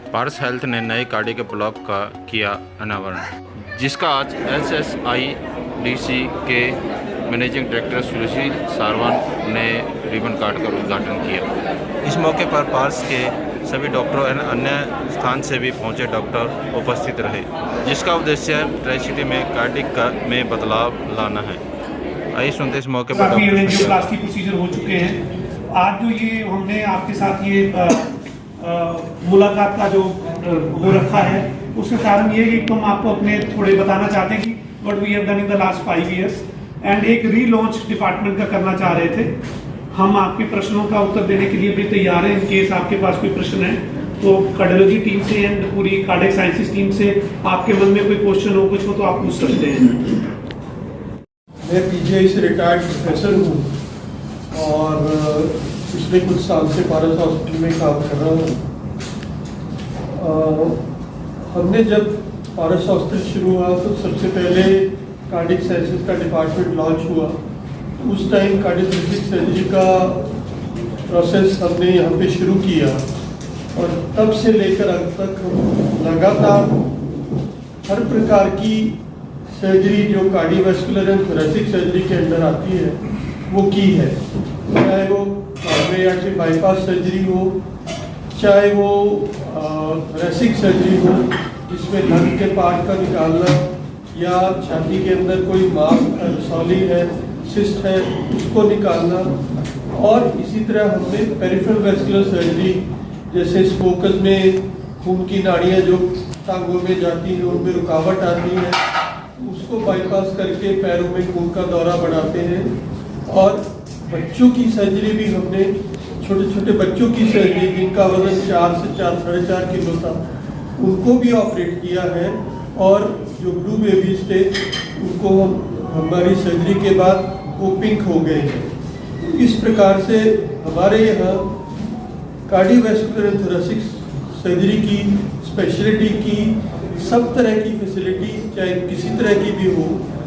पारस health ने नए cardiac block का किया अनावरण, जिसका आज SSIDC के मैनेजिंग डायरेक्टर सुशील सारवान ने रिबन काट कर उद्घाटन किया। इस मौके पर पारस के सभी डॉक्टरों और अन्य स्थान से भी पहुंचे डॉक्टर उपस्थित रहे, जिसका उद्देश्य ट्राई सिटी में कार्डियक में बदलाव लाना है। आइए सुनते इस मौके पर एंजियोप्लास्टी प्रोसीजर हो चुके हैं। आज जो ये हमने आपके साथ ये मुलाकात का जो वो रखा है, उसके कारण ये है कि हम आपको अपने थोड़े बताना चाहते हैं कि what we have done in the last 5 years and एक रीलॉन्च डिपार्टमेंट का करना चाह रहे थे। हम आपके प्रश्नों का उत्तर देने के लिए भी तैयार हैं। इन केस आपके पास कोई प्रश्न है तो कार्डियोलॉजी टीम से एंड पूरी कार्डियक साइंसेस टीम से आपके मन में कोई क्वेश्चन हो, कुछ हो तो आप पूछ सकते हैं। मैं PGI से रिटायर्ड प्रोफेसर हूँ और पिछले कुछ साल से पारस हॉस्पिटल में काम कर रहा हूँ। हमने जब पारस हॉस्पिटल शुरू हुआ तो सबसे पहले कार्डियक साइंसेस का डिपार्टमेंट लॉन्च हुआ। उस टाइम कार्डियोथोरेसिक सर्जरी का प्रोसेस हमने यहाँ पे शुरू किया और तब से लेकर अब तक हम लगातार हर प्रकार की सर्जरी जो कार्डियोवैस्कुलर एंड थोरेसिक सर्जरी के अंदर आती है वो की है, चाहे वो कार्डियक से बाईपास सर्जरी हो, चाहे वो थोरेसिक सर्जरी हो जिसमें लंग के पार्ट का निकालना या छाती के अंदर कोई सॉली है, सिस्ट है, उसको निकालना, और इसी तरह हमने पेरिफेरल वैस्कुलर सर्जरी जैसे स्पोकस में खून की नाड़ियाँ जो टांगों में जाती हैं उनमें रुकावट आती है उसको बाईपास करके पैरों में खून का दौरा बढ़ाते हैं। और बच्चों की सर्जरी भी हमने, छोटे छोटे बच्चों की सर्जरी जिनका वजन 4 से 4.5 किलो था, उनको भी ऑपरेट किया है और जो ब्लू बेबीज थे उनको हमारी सर्जरी के बाद वो पिंक हो गए हैं। इस प्रकार से हमारे यहाँ कार्डियोवैस्कुलर एंड थोरेसिक सर्जरी की स्पेशलिटी की सब तरह की फैसिलिटी चाहे किसी तरह की भी हो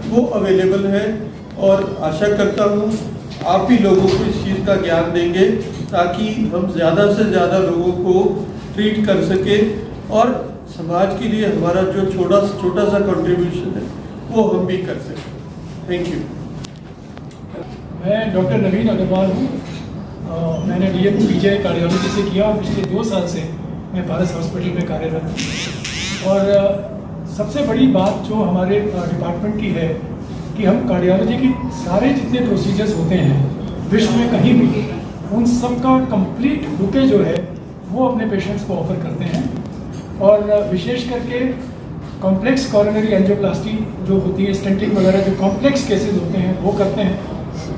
वो अवेलेबल है और आशा करता हूँ आप भी लोगों को इस चीज़ का ज्ञान देंगे ताकि हम ज़्यादा से ज़्यादा लोगों को ट्रीट कर सके और समाज के लिए हमारा जो छोटा सा कंट्रीब्यूशन है वो हम भी कर सकें। Thank you. मैं डॉक्टर नवीन अग्रवाल हूँ। मैंने DA PGI कार्डियोलॉजी से किया और पिछले 2 साल से मैं पारस हॉस्पिटल में कार्यरत हूँ। और सबसे बड़ी बात जो हमारे डिपार्टमेंट की है कि हम कार्डियोलॉजी की सारे जितने प्रोसीजर्स होते हैं विश्व में कहीं भी, उन सब का कंप्लीट बुके जो है वो अपने पेशेंट्स को ऑफर करते हैं। और विशेष करके कॉम्प्लेक्स कॉरोनरी एंजियोप्लास्टी जो होती है, स्टेंटिंग वगैरह जो कॉम्प्लेक्स केसेस होते हैं वो करते हैं।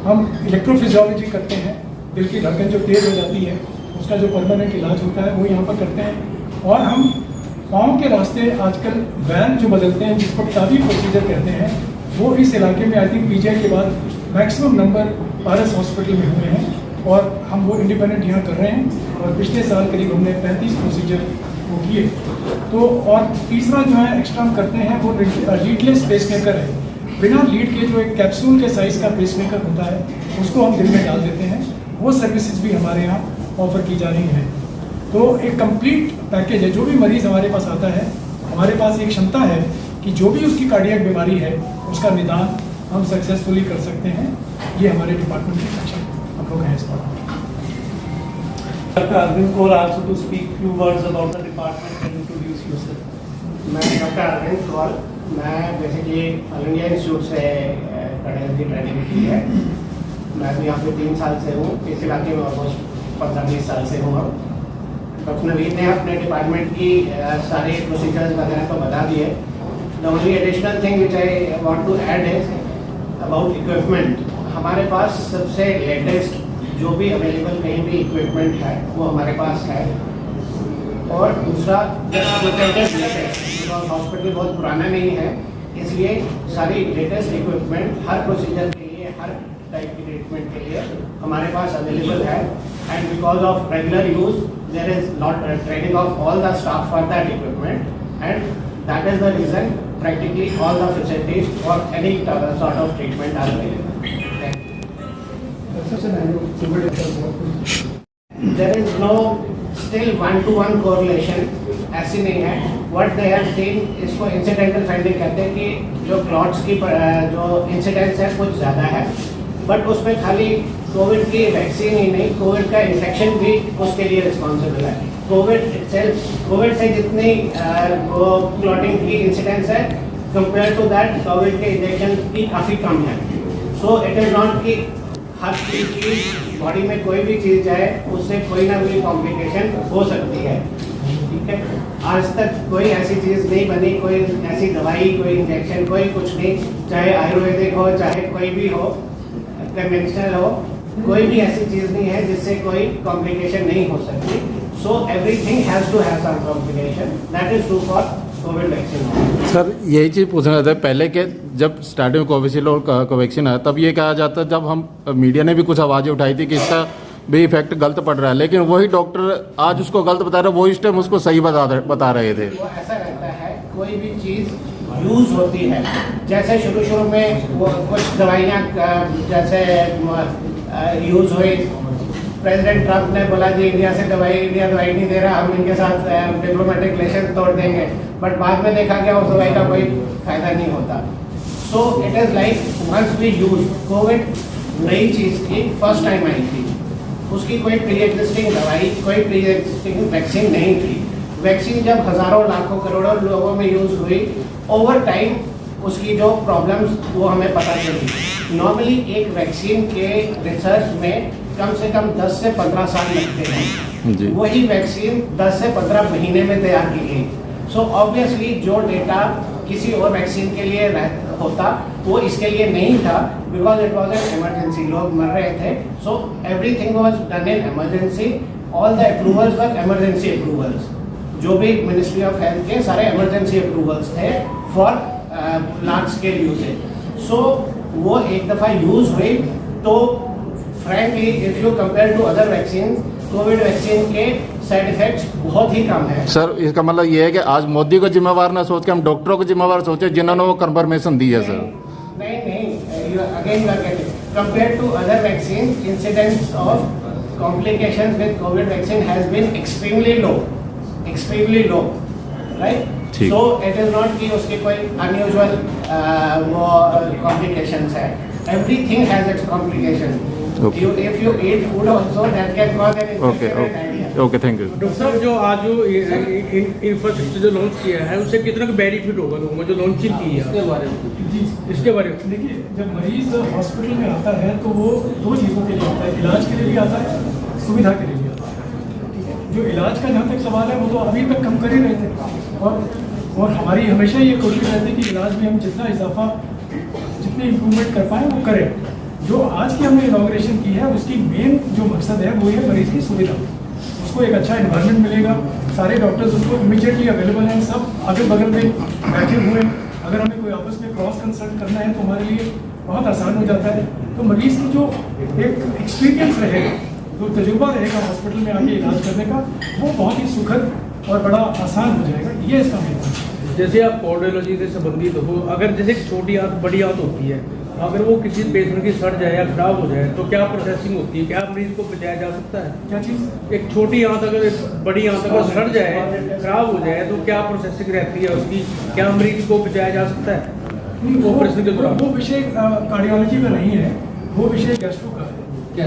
हम इलेक्ट्रोफिजियोलॉजी करते हैं, दिल की धड़कन जो तेज़ हो जाती है उसका जो परमानेंट इलाज होता है वो यहाँ पर करते हैं। और हम पाँव के रास्ते आजकल वैन जो बदलते हैं जिसको टाबी प्रोसीजर कहते हैं, वो इस इलाके में आई थिंक PGI के बाद मैक्सिमम नंबर पारस हॉस्पिटल में हुए हैं और हम वो इंडिपेंडेंट यहाँ कर रहे हैं। और पिछले साल करीब हमने 35 प्रोसीजर वो किए। तो और तीसरा जो है एक्स्ट्रा हम करते हैं वो लीडलेस पेसमेकर है। बिना लीड के जो एक कैप्सूल के साइज़ का पेसमेकर होता है उसको हम दिल में डाल देते हैं। वो सर्विसेज भी हमारे यहाँ ऑफर की जा रही हैं। तो एक कंप्लीट पैकेज है। जो भी मरीज़ हमारे पास आता है, हमारे पास एक क्षमता है कि जो भी उसकी कार्डियक बीमारी है उसका निदान हम सक्सेसफुली कर सकते हैं। ये हमारे डिपार्टमेंट के सक्षम हम लोग हैं इस पर। Dr. Arvind Kaur also to speak few words about the department and introduce yourself. मैं डॉक्टर अरविंद कौर, मैं बेसिकली ऑल इंडिया इंस्टीट्यूट से कार्डियोलॉजी ट्रेनिंग की है। मैं भी यहाँ पे 3 साल से हूँ, इस इलाके में ऑलमोस्ट 15-20 साल से हूँ। डॉक्टर नवीन ने अपने डिपार्टमेंट की सारे प्रोसीजर्स वगैरह को बता दिए। The only additional thing which I want to add is about equipment. हमारे पास सबसे लेटेस्ट जो भी अवेलेबल कहीं भी इक्विपमेंट है वो हमारे पास है। और दूसरा हॉस्पिटल बहुत पुराना नहीं है, इसलिए सारी लेटेस्ट इक्विपमेंट हर प्रोसीजर के लिए, हर टाइप की ट्रीटमेंट के लिए हमारे पास अवेलेबल है। And because of regular use there is not training of all the staff for that equipment and that is the reason practically all the facilities for any sort of treatment are available. There is no still one-to-one correlation ऐसी नहीं है। What they have seen, इसको incidental finding कहते हैं कि जो clots की जो इंसिडेंस है कुछ ज़्यादा है, बट उसमें खाली कोविड की वैक्सीन ही नहीं, कोविड का इन्फेक्शन भी उसके लिए रिस्पॉन्सिबल है। कोविड से जितनी वो क्लॉटिंग की इंसिडेंस है कंपेयर टू दैट कोविड के इंजेक्शन की काफ़ी कम है। सो इट इज़ नॉट कि हर चीज़ की बॉडी में कोई भी चीज़ जाए उससे कोई ना कोई कॉम्प्लिकेशन हो सकती है, ठीक है। आज तक कोई ऐसी चीज़ नहीं बनी, कोई ऐसी दवाई, कोई इंजेक्शन, कोई कुछ नहीं, चाहे आयुर्वेदिक हो चाहे कोई भी हो, कन्वेंशनल हो, कोई भी ऐसी चीज़ नहीं है जिससे कोई कॉम्प्लिकेशन नहीं हो सकती। So everything has to have some complication, that is true for COVID vaccine. Sir यही चीज़ पूछना था, पहले के जब स्टार्टिंग में कोविशील्ड और कोवैक्सीन आया तब ये कहा जाता, जब हम मीडिया ने भी कुछ आवाज़ें उठाई थी कि इसका भी इफेक्ट गलत पड़ रहा है, लेकिन वही डॉक्टर आज उसको गलत बता रहे, वो इस टाइम उसको सही बता रहे थे। वो ऐसा रहता है, कोई भी चीज़ यूज होती है, जैसे शुरू में वो कुछ दवाइयाँ जैसे यूज हुई, प्रेसिडेंट ट्रंप ने बोला जी इंडिया दवाई नहीं दे रहा, हम इनके साथ डिप्लोमेटिक रिलेशन तोड़ देंगे, बट बाद में देखा गया उस दवाई का कोई फायदा नहीं होता। So it is like once we use, COVID नई चीज़ थी, फर्स्ट टाइम आई थी, उसकी कोई प्री एग्जिस्टिंग दवाई, कोई प्री एग्जिस्टिंग वैक्सीन नहीं थी। वैक्सीन जब हज़ारों लाखों करोड़ों लोगों में यूज़ हुई, ओवर टाइम उसकी जो प्रॉब्लम्स वो हमें पता चली। नॉर्मली एक वैक्सीन के रिसर्च में कम से कम 10 से 15 साल लगते हैं, वही वैक्सीन 10 से 15 महीने में तैयार की गई। सो ऑब्वियसली जो डेटा किसी और वैक्सीन के लिए होता वो इसके लिए नहीं था, because it was an emergency, लोग मर रहे थे। So everything was done in emergency, all the approvals were emergency approvals, जो भी मिनिस्ट्री ऑफ हेल्थ के सारे इमरजेंसी अप्रूवल्स थे फॉर लार्ज स्केल यूजेज। सो वो एक दफ़ा यूज हुई तो frankly if you compare to other vaccine, COVID vaccine के साइड इफेक्ट्स बहुत ही कम है। सर इसका मतलब ये है कि आज मोदी को जिम्मेवार ना सोच के हम डॉक्टरों को जिम्मेवार सोचे जिन्होंने वो कंफर्मेशन दी है। सर नहीं, again you are getting compare to other vaccine, incidence of complications with COVID vaccine has been extremely low, right. So it is not कि उसके कोई अनयूजुअल वो कॉम्प्लिकेशंस है, everything has its complication. If you eat food also, that can cause an infection. Okay thank you. Doctor साहब, जो आज जो infrastructure जो लॉन्च किया है उससे कितना बेनिफिट होगा लोगों को जो लॉन्चिंग की है, इसके बारे में? देखिए, जब मरीज हॉस्पिटल में आता है तो वो दो चीज़ों के लिए आता है, इलाज के लिए भी आता है, सुविधा के लिए भी आता है, ठीक है। जो इलाज का जहाँ तक सवाल है वो तो अभी तक कम कर ही रहे थे, और हमारी हमेशा ये कोशिश रहती है कि इलाज में हम जितना इजाफा, जितनी इम्प्रूवमेंट कर पाएँ वो करें। जो आज की हमने इनॉग्रेशन की है उसकी मेन जो मकसद है वो है मरीज की सुविधा, उसको एक अच्छा इन्वायरमेंट मिलेगा, सारे डॉक्टर्स उसको इमीडिएटली अवेलेबल हैं, सब अगल बगल में बैठे हुए हैं, अगर हमें कोई आपस में क्रॉस कंसल्ट करना है तो हमारे लिए बहुत आसान हो जाता है। तो मरीज की जो एक एक्सपीरियंस रहेगा, जो तजुर्बा रहेगा हॉस्पिटल में आके इलाज करने का, वो बहुत ही सुखद और बड़ा आसान हो जाएगा, ये इसका मेन। जैसे आप कार्डियोलॉजी से संबंधित हो, अगर जैसे छोटी आंत बड़ी आंत होती है, अगर वो किसी पेशेंट की सड़ जाए या खराब हो जाए तो क्या प्रोसेसिंग होती है, क्या मरीज को बचाया जा सकता है? क्या चीज़? एक छोटी आंत अगर बड़ी आंत अगर सड़ जाए, खराब हो जाए तो क्या प्रोसेसिंग रहती है उसकी, क्या मरीज को बचाया जा सकता है? ऑपरेशन के दौरान वो विषय कार्डियोलॉजी का नहीं है, वो विषय गैस्ट्रो का है,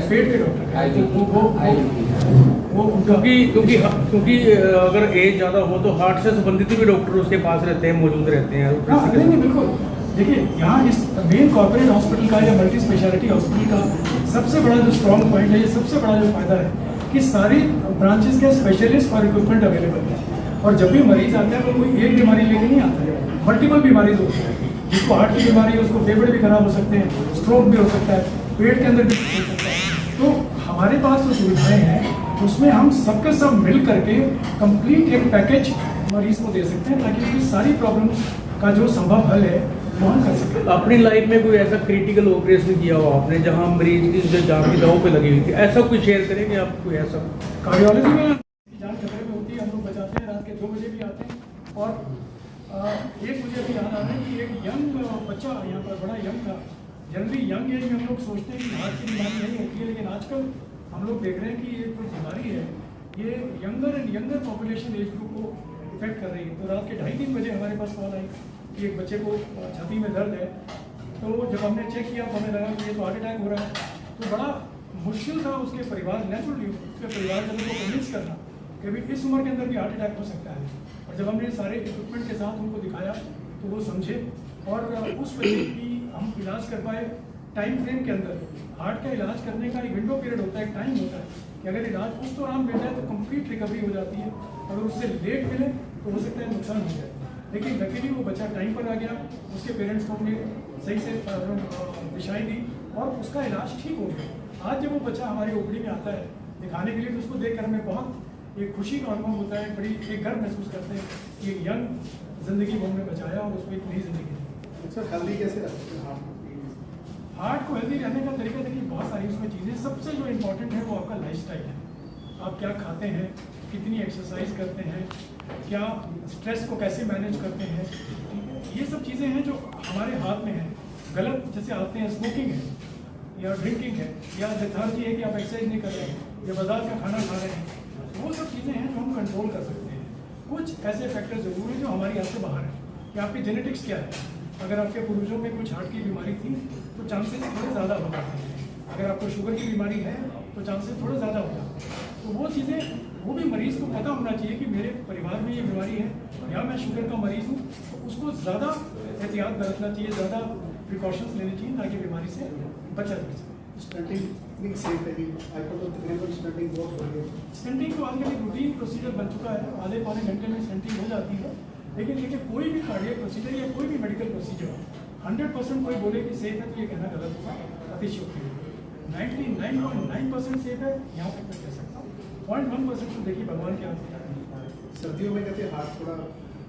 पेट के डॉक्टर का है। वो क्योंकि अगर एज ज़्यादा हो तो हार्ट से संबंधित भी डॉक्टर उसके पास रहते हैं, मौजूद रहते हैं। नहीं, बिल्कुल। देखिए, यहाँ इस मेन कॉर्पोरेट हॉस्पिटल का या मल्टी स्पेशलिटी हॉस्पिटल का सबसे बड़ा जो स्ट्रॉन्ग पॉइंट है, ये सबसे बड़ा जो फायदा है कि सारी ब्रांचेस के स्पेशलिस्ट और इक्विपमेंट अवेलेबल है, और जब भी मरीज आता है वो कोई एक बीमारी लेके नहीं आता है, मल्टीपल बीमारीज होती है। जिसको हार्ट की बीमारी है उसको फेफड़े भी खराब हो सकते हैं, स्ट्रोक भी हो सकता है, पेट के अंदर भी हो सकता है। तो हमारे पास जो सुविधाएँ हैं उसमें हम सबके सब मिल करके कंप्लीट एक पैकेज मरीज को दे सकते हैं, ताकि उसकी सारी प्रॉब्लम्स का जो संभव हल है वो हम कर सकते हैं। अपनी लाइफ में कोई ऐसा क्रिटिकल ऑपरेशन किया हो आपने जहां मरीज की जो जान की दवाओं पे लगी हुई थी, ऐसा कुछ शेयर करेंगे आप? कोई ऐसा कार्डियोलॉजी में जान खतरे में होती है, हम लोग बचाते हैं, रात के 2 बजे भी आते हैं। और एक मुझे अभी याद आ रहा है कि एक यंग बच्चा यहाँ पर बड़ा यंग था। जनरली यंग एज में हम लोग सोचते हैं कि हार्ट की बीमारी नहीं होती है, लेकिन आजकल हम लोग देख रहे हैं कि ये जो बीमारी है ये younger and younger population age group को इफेक्ट कर रही है। तो रात के 2:30-3 बजे हमारे पास कॉल आई कि एक बच्चे को छाती में दर्द है। तो जब हमने चेक किया तो हमें लगा कि ये तो हार्ट अटैक हो रहा है। तो बड़ा मुश्किल था उसके परिवार, नेचुरली उसके परिवार जन को कन्विंस करना कि भाई इस उम्र के अंदर भी हार्ट अटैक हो सकता है। और जब हमने सारे इक्विपमेंट के साथ उनको दिखाया तो वो समझे और उस वजह की हम इलाज कर पाए टाइम फ्रेम के अंदर। हार्ट का इलाज करने का एक विंडो पीरियड होता है, एक टाइम होता है कि अगर इलाज उस दौरान मिल जाए तो कंप्लीट रिकवरी हो जाती है, अगर उससे लेट मिले तो हो सकता है नुकसान हो जाए। लेकिन लकीली वो बच्चा टाइम पर आ गया, उसके पेरेंट्स को हमने सही से दिशाएं दी और उसका इलाज ठीक हो गया। आज जब वो बच्चा हमारी ओपीडी में आता है दिखाने के लिए तो उसको देख कर हमें बहुत एक खुशी का अनुभव होता है, बड़ी एक गर्व महसूस करते हैं कि एक यंग जिंदगी को हमने बचाया और उसको एक नई जिंदगी दी। सर हेल्दी कैसे रखते हैं हार्ट को हेल्दी रहने का तरीका देखिए बहुत सारी उसमें चीज़ें, सबसे जो इम्पोर्टेंट है वो आपका लाइफस्टाइल है। आप क्या खाते हैं, कितनी एक्सरसाइज करते हैं, क्या स्ट्रेस को कैसे मैनेज करते हैं, ये सब चीज़ें हैं जो हमारे हाथ में हैं। गलत जैसे आते हैं स्मोकिंग है या ड्रिंकिंग है या लेथार्जी है कि आप एक्सरसाइज नहीं कर रहे हैं या बाजार का खाना खा रहे हैं, वो सब चीज़ें हैं जो हम कंट्रोल कर सकते हैं। कुछ ऐसे फैक्टर जरूर हैं जो हमारी हाथ से बाहर हैं कि आपकी जेनेटिक्स क्या है। अगर आपके पूर्वजों में कुछ हार्ट की बीमारी थी तो चांसेस थोड़े ज़्यादा हो जाते हैं। अगर आपको शुगर की बीमारी है तो चांसेस थोड़े ज़्यादा हो जाते हैं। तो वो चीज़ें वो भी मरीज़ को पता होना चाहिए कि मेरे परिवार में ये बीमारी है या मैं शुगर का मरीज़ हूँ, तो उसको ज़्यादा एहतियात बरतना चाहिए, ज़्यादा प्रिकॉशंस लेने चाहिए ताकि बीमारी से बचा जा सके। स्टंटिंग सेफ है कि आजकल तो तकरीबन स्टंटिंग बहुत हो गई है। स्टंटिंग तो आजकल एक रूटीन प्रोसीजर बन चुका है, आधे पौने घंटे में स्टंटिंग हो जाती है। लेकिन देखिए कोई भी कार्डियक प्रोसीजर या कोई भी मेडिकल प्रोसीजर 100% कोई बोले कि सेफ है तो ये कहना गलत होगा, अतिशयोक्ति होगी। 99.9% सेफ है यहाँ तक मैं कह सकता हूँ। 0.1% तो देखिए भगवान के हाथ में। सर्दियों में कहते हैं हार्ट थोड़ा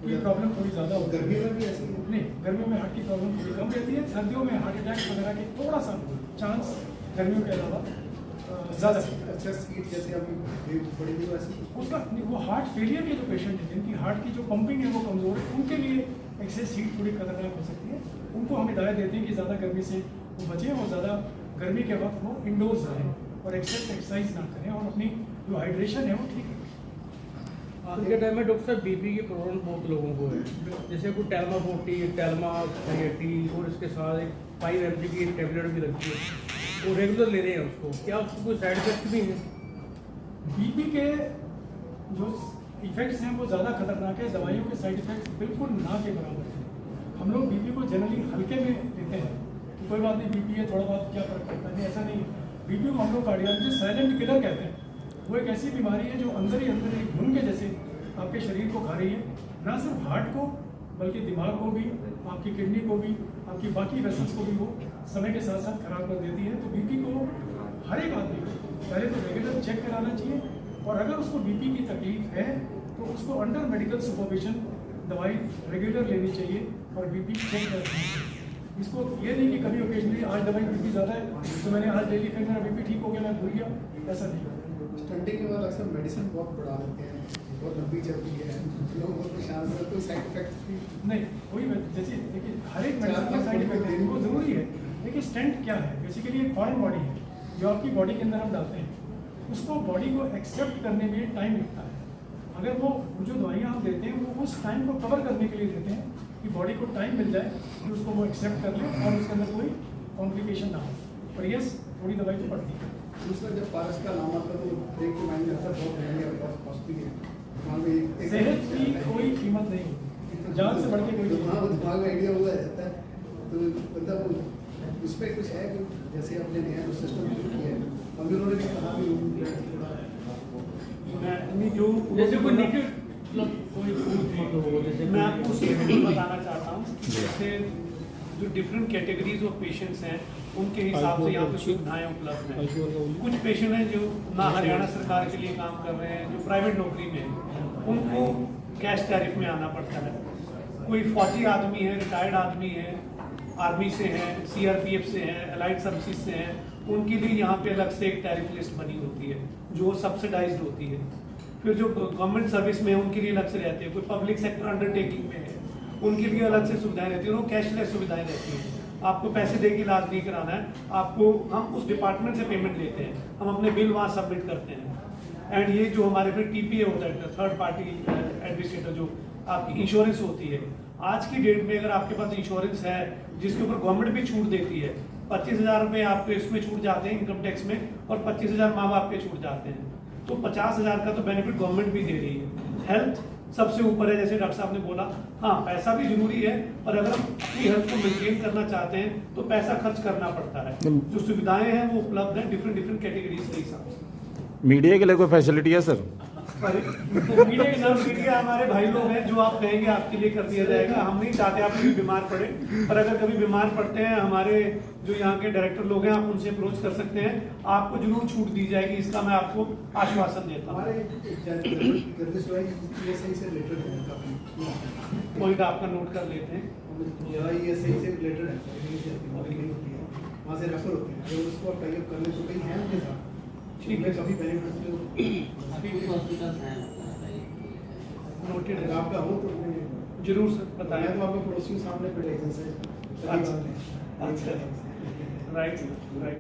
ये प्रॉब्लम थोड़ी ज़्यादा होती है। गर्मियों में भी ऐसी है? नहीं, गर्मियों में हार्ट की प्रॉब्लम थोड़ी कम रहती है। सर्दियों में हार्ट अटैक वगैरह के थोड़ा सा चांस गर्मियों के अलावा ज़्यादा। अच्छा सीट जैसे अभी बड़ी भी वैसी उसका वो हार्ट फेलियर के जो पेशेंट हैं जिनकी हार्ट की जो पंपिंग है वो कमज़ोर है, उनके लिए एक्सेस हीट थोड़ी खतरनाक हो सकती है। उनको हम हिदायत देते हैं कि ज़्यादा गर्मी से वो बचें और ज़्यादा गर्मी के वक्त वो इंडोर्स रहें और एक्सरसाइज ना करें और अपनी जो हाइड्रेशन है वो ठीक रखें। आज के टाइम में डॉक्टर साहब बीपी की प्रॉब्लम बहुत लोगों को है, जैसे कोई टेल्मा 40, टेल्मा 80 और इसके साथ एक 5 mg की टेबलेट भी रखी है, वो रेगुलर ले रहे हैं उसको, क्या उसको कोई साइड इफेक्ट भी है? बीपी के जो इफेक्ट्स हैं वो ज़्यादा खतरनाक है, दवाइयों के साइड इफेक्ट्स बिल्कुल ना के बराबर है। हम लोग बीपी को जनरली हल्के में लेते हैं कि कोई बात नहीं, बीपी है थोड़ा बहुत क्या फर्क पड़ता है, ऐसा नहीं है। बीपी को हम लोग कार्डियोलॉजिस्ट साइलेंट किलर कहते हैं। वो एक ऐसी बीमारी है जो अंदर ही अंदर एक घुन के जैसे आपके शरीर को खा रही है, ना सिर्फ हार्ट को बल्कि दिमाग को भी, आपकी किडनी को भी, आपकी बाकी वेसल्स को भी वो समय के साथ साथ खराब कर देती है। तो बीपी को हर एक आदमी को पहले तो रेगुलर चेक कराना चाहिए और अगर उसको बीपी की तकलीफ है तो उसको अंडर मेडिकल सुपरविजन दवाई रेगुलर लेनी चाहिए और बीपी चेक करना चाहिए। इसको ये नहीं कि कभी ओकेजनली आज दवाई बीपी ज़्यादा है तो मैंने आज ले ली, फिर मेरा बीपी ठीक हो गया, मैं भूल गया, ऐसा नहीं होगा। स्टंटिंग के बाद अक्सर मेडिसिन बहुत बढ़ा देते हैं, बहुत लंबी चलती है, लोग बहुत परेशान होते हैं, तो साइड इफेक्ट्स भी नहीं कोई जैसे देखिए हर एक मेडिसिन का साइड इफेक्ट है, वो ज़रूरी है। देखिए स्टेंट क्या है, बेसिकली एक फॉरेन बॉडी है जो आपकी बॉडी के अंदर हम डालते हैं, उसको बॉडी को एक्सेप्ट करने में टाइम लगता है। अगर वो जो दवाइयाँ हम देते हैं वो उस टाइम को कवर करने के लिए देते हैं कि बॉडी को टाइम मिल जाए कि उसको वो एक्सेप्ट कर ले और उसके अंदर कोई कॉम्प्लिकेशन ना हो। पर यस थोड़ी दवाई तो पड़ती है। दूसरा जब पारस का नाम आता है तो एक तो माइंड रहता है बहुत महंगे और बहुत कॉस्टली है, वहाँ पे सेहत की कोई कीमत नहीं होती, जान से बढ़ के कोई हाँ वो दिमाग में आइडिया हुआ रहता है, तो मतलब उस पर कुछ है कि जैसे आपने नया जो सिस्टम शुरू किया है, अभी उन्होंने भी कहा मैं जो जैसे कोई मतलब कोई फूड हो, जैसे मैं आपको उसके लिए बताना चाहता हूँ। जैसे जो डिफरेंट कैटेगरीज ऑफ पेशेंट्स हैं उनके हिसाब से यहाँ पे सुविधाएं उपलब्ध हैं। कुछ पेशेंट हैं जो ना हरियाणा सरकार के लिए काम कर रहे हैं, जो प्राइवेट नौकरी में हैं, उनको कैश टैरिफ में आना पड़ता है। कोई फौजी आदमी है, रिटायर्ड आदमी है, आर्मी से हैं, CRPF से हैं, अलाइड सर्विसेज से हैं, उनके लिए यहाँ पे अलग से एक टैरिफ लिस्ट बनी होती है जो सब्सिडाइज्ड होती है। फिर जो गवर्नमेंट सर्विस में है उनके लिए अलग से रहते हैं, कोई पब्लिक सेक्टर अंडरटेकिंग में है उनके लिए अलग से सुविधाएं रहती है, उनको कैशलेस सुविधाएं रहती हैं। आपको पैसे दे के इलाज नहीं कराना है, आपको हम उस डिपार्टमेंट से पेमेंट लेते हैं, हम अपने बिल वहाँ सबमिट करते हैं। एंड ये जो हमारे फिर TPA होता है, थर्ड पार्टी एडमिनिस्ट्रेटर जो आपकी इंश्योरेंस होती है, आज की डेट में अगर आपके पास इंश्योरेंस है जिसके ऊपर गवर्नमेंट भी छूट देती है, 25,000 रुपये आपके इसमें छूट जाते हैं इनकम टैक्स में, और 25,000 माँ बाप के छूट जाते हैं, तो 50,000 का तो बेनिफिट गवर्नमेंट भी दे रही है। हेल्थ सबसे ऊपर है, जैसे डॉक्टर साहब ने बोला, हाँ पैसा भी जरूरी है, पर अगर हम अपनी हेल्थ को मेंटेन करना चाहते हैं तो पैसा खर्च करना पड़ता है। जो सुविधाएं हैं वो उपलब्ध हैं डिफरेंट कैटेगरीज के हिसाब से। मीडिया के लिए कोई फैसिलिटी है सर? मीडिया हमारे भाई लोग हैं, जो आप कहेंगे आपके लिए कर दिया जाएगा। हम नहीं चाहते आप कभी बीमार पड़े, पर अगर कभी बीमार पड़ते हैं, हमारे जो यहाँ के डायरेक्टर लोग हैं, आप उनसे अप्रोच कर सकते हैं, आपको जरूर छूट दी जाएगी, इसका मैं आपको आश्वासन देता हूँ। पॉइंट आपका नोट कर लेते हैं। वहाँ से रेफर होते हैं, अगर उसको टाई अप करने को कहीं है उनके साथ, ठीक है, कभी बेनिफिट नोटेड है, आपका हो तो जरूर सर बताएं। मैं तो आपके पड़ोसियों सामने पे अच्छा, राइट राइट।